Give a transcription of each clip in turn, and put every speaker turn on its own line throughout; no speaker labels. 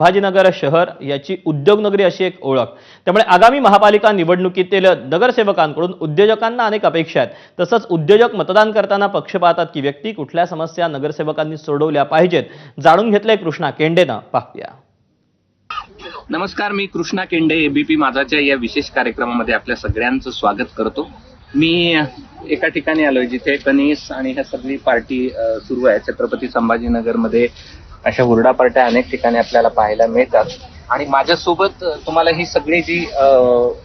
संभाजीनगर शहर याची उद्योगनगरी अशी एक ओळख. त्यामुळे आगामी महापालिका निवडणुकीतील नगरसेवकांकडून उद्योजकांना अनेक अपेक्षा आहेत. तसंच उद्योजक मतदान करताना पक्ष पाहतात की व्यक्ती कुठल्या समस्या नगरसेवकांनी सोडवल्या पाहिजेत. जाणून घेतलंय कृष्णा केंडेनं. पाहूया.
नमस्कार, मी कृष्णा केंडे एबीपी माझाच्या या विशेष कार्यक्रमामध्ये आपल्या सगळ्यांचं स्वागत करतो. मी एका ठिकाणी आलोय जिथे कणीस आणि ह्या सगळी पार्टी सुरू आहे. छत्रपती संभाजीनगरमध्ये अशा हुरडा पार्ट्या अनेक ठिकाणी आपल्याला पाहायला मिळतात. आणि माझ्यासोबत तुम्हाला ही सगळी जी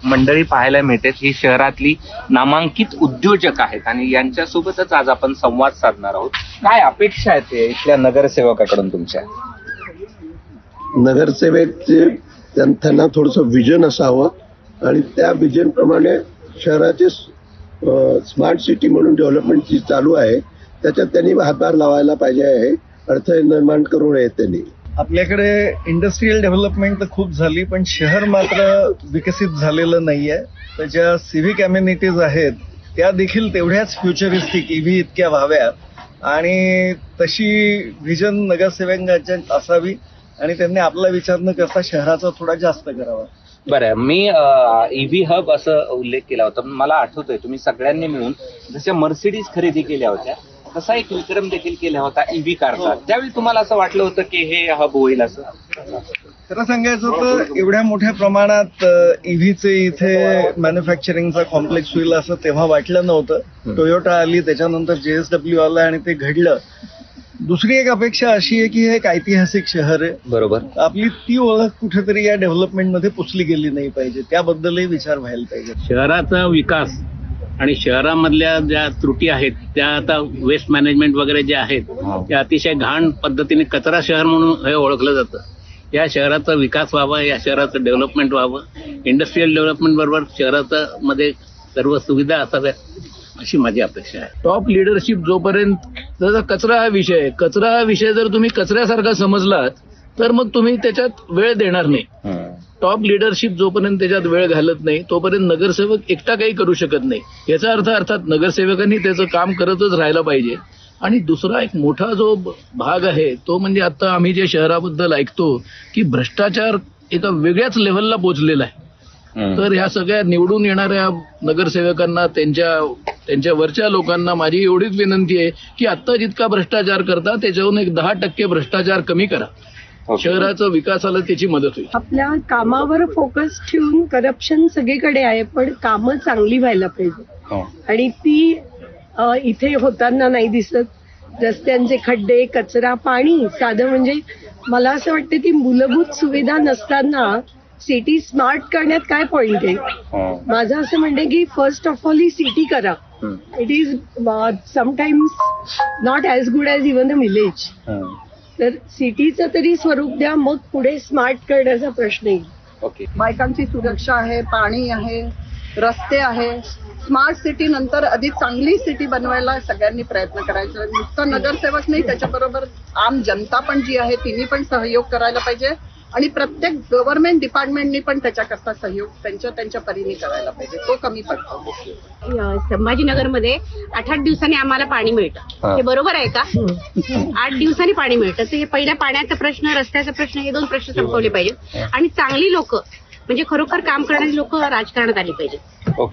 मंडळी पाहायला मिळते ही शहरातली नामांकित उद्योजक आहेत आणि यांच्यासोबतच आज आपण संवाद साधणार आहोत. काय अपेक्षा आहेत इथल्या नगरसेवकाकडून तुमच्या?
नगरसेवकचे त्यांना थोडंसं विजन असावं आणि त्या विजन प्रमाणे शहराचे स्मार्ट सिटी म्हणून डेव्हलपमेंट जी चालू आहे त्याच्यात त्यांनी हातभार लावायला पाहिजे आहे. अडथळे निर्माण करू नये त्यांनी.
आपल्याकडे इंडस्ट्रियल डेव्हलपमेंट तर खूप झाली, पण शहर मात्र विकसित झालेलं नाहीये. त्याच्या सिव्हिक अम्युनिटीज आहेत त्या देखील तेवढ्याच फ्युचरिस्टिक ईव्ही इतक्या व्हाव्यात आणि तशी व्हिजन नगरसेवकांची असावी आणि त्यांनी आपला विचार न करता शहराचा थोडा जास्त करावा.
बरं, मी ईव्ही हब असं उल्लेख केला होता. मला आठवतोय तुम्ही सगळ्यांनी मिळून जशा मर्सिडीज खरेदी केल्या होत्या तसा एक विक्रम देखील केला होता ईव्ही कारचा. त्यावेळी तुम्हाला असं वाटलं होतं की हे हब होईल असं?
खरं सांगायचं तर एवढ्या मोठ्या प्रमाणात ईव्हीचे इथे मॅन्युफॅक्चरिंगचा कॉम्प्लेक्स होईल असं तेव्हा वाटलं नव्हतं. टोयोटा आली, त्याच्यानंतर JSW आलं आणि ते घडलं. दुसरी एक अपेक्षा अशी आहे की हे एक ऐतिहासिक शहर आहे.
बरोबर.
आपली ती ओळख कुठेतरी या डेव्हलपमेंटमध्ये पुसली गेली नाही पाहिजे. त्याबद्दलही विचार व्हायला पाहिजे.
शहराचा विकास आणि शहरामधल्या ज्या त्रुटी आहेत त्या आता वेस्ट मॅनेजमेंट वगैरे जे आहेत त्या अतिशय घाण पद्धतीने कचरा शहर म्हणून हे ओळखलं जातं. या शहराचा विकास व्हावा, या शहराचं डेव्हलपमेंट व्हावं. इंडस्ट्रियल डेव्हलपमेंट बरोबर शहराचं मध्ये सर्व सुविधा असाव्यात अशी माझी अपेक्षा आहे. टॉप लिडरशिप जोपर्यंत जर कचरा हा विषय जर तुम्ही कचऱ्यासारखा समजलात तर मग तुम्ही त्याच्यात वेळ देणार नाही. टॉप लिडरशिप जोपर्यंत त्याच्यात वेळ घालत नाही तोपर्यंत नगरसेवक एकटा काही करू शकत नाही. याचा अर्थ अर्थात नगरसेवकांनी त्याचं काम करतच राहायला पाहिजे. आणि दुसरा एक मोठा जो भाग आहे तो म्हणजे आता आम्ही जे शहराबद्दल ऐकतो की भ्रष्टाचार एका वेगळ्याच लेव्हलला पोहोचलेला आहे. तर ह्या सगळ्या निवडून येणाऱ्या नगरसेवकांना त्यांच्या वरच्या लोकांना माझी एवढीच विनंती आहे की आता जितका भ्रष्टाचार करता त्याच्याहून एक 10% भ्रष्टाचार कमी करा. शहराचा विकासाला त्याची मदत होईल.
आपल्या कामावर फोकस ठेवून करप्शन सगळीकडे आहे, पण कामं चांगली व्हायला पाहिजे आणि ती इथे होताना नाही दिसत. रस्त्यांचे खड्डे, कचरा, पाणी, साधं म्हणजे मला असं वाटतं की मूलभूत सुविधा नसताना सिटी स्मार्ट करण्यात काय पॉइंट आहे. माझं असं म्हणणं की फर्स्ट ऑफ ऑल ही सिटी करा. It is sometimes not as good as even a village. तर सिटीचं तरी स्वरूप द्या, मग पुढे स्मार्ट करण्याचा प्रश्न येईल.
ओके.
बायकांची सुरक्षा आहे, पाणी आहे, रस्ते आहे. स्मार्ट सिटी नंतर अधिक चांगली सिटी बनवायला सगळ्यांनी प्रयत्न करायचा. नुसतं नगरसेवक नाही, त्याच्याबरोबर आम जनता पण जी आहे तिने पण सहयोग करायला पाहिजे आणि प्रत्येक गव्हर्नमेंट डिपार्टमेंटनी पण त्याच्याकरता सहयोग त्यांच्या परीने करायला पाहिजे. तो कमी पडतो.
संभाजीनगरमध्ये 8-8 दिवसांनी आम्हाला पाणी मिळतं. हे बरोबर आहे का? 8 दिवसांनी पाणी मिळतं. तर हे पहिल्या पाण्याचा प्रश्न, रस्त्याचा प्रश्न, हे 2 प्रश्न संपवले पाहिजेत. आणि चांगली लोक म्हणजे खरोखर काम करणारी लोक राजकारणात आली पाहिजेत.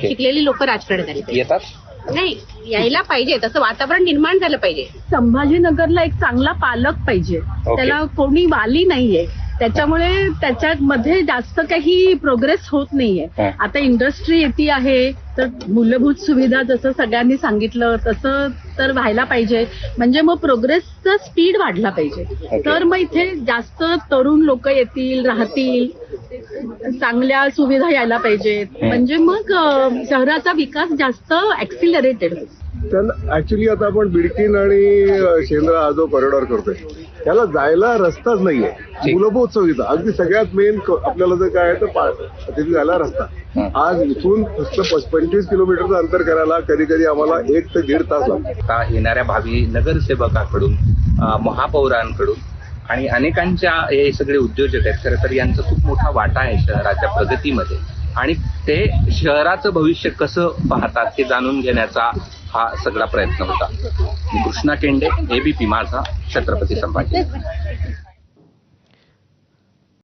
शिकलेली लोक राजकारणात आली पाहिजे.
येतात
नाही, यायला पाहिजे. तसं वातावरण निर्माण झालं पाहिजे.
संभाजीनगरला एक चांगला पालक पाहिजे. त्याला कोणी वाली नाहीये, त्याच्यामुळे त्याच्यामध्ये जास्त काही प्रोग्रेस होत नाहीये. आता इंडस्ट्री येते आहे तर मूलभूत सुविधा जसं सगळ्यांनी सांगितलं तसं तर व्हायला पाहिजे. म्हणजे मग प्रोग्रेसचा स्पीड वाढला पाहिजे. तर मग इथे जास्त तरुण लोक येतील, राहतील, चांगल्या सुविधा यायला पाहिजेत. म्हणजे मग शहराचा विकास जास्त ऍक्सिलरेटेड होईल.
ऍक्च्युली आता आपण बिडकीन आणि शेंद्रा हा जो कॉरिडॉर करतोय त्याला जायला रस्ताच नाहीये. मूलभूत सुविधा अगदी सगळ्यात मेन आपल्याला जर काय आहे तर तिथे जायला रस्ता. आज इथून फक्त 25 किलोमीटरचं अंतर करायला कधी कधी आम्हाला 1 ते 1.5 तास लागतो.
येणाऱ्या भावी नगरसेवकाकडून, महापौरांकडून आणि अनेकांच्या हे सगळे उद्योजक आहेत. खरं तर यांचा खूप मोठा वाटा आहे शहराच्या प्रगतीमध्ये आणि ते शहराचं भविष्य कसं पाहतात हे जाणून घेण्याचा हा सगळा प्रयत्न होता. कृष्णा केंडे, एबीपी माझा, छत्रपती संभाजी.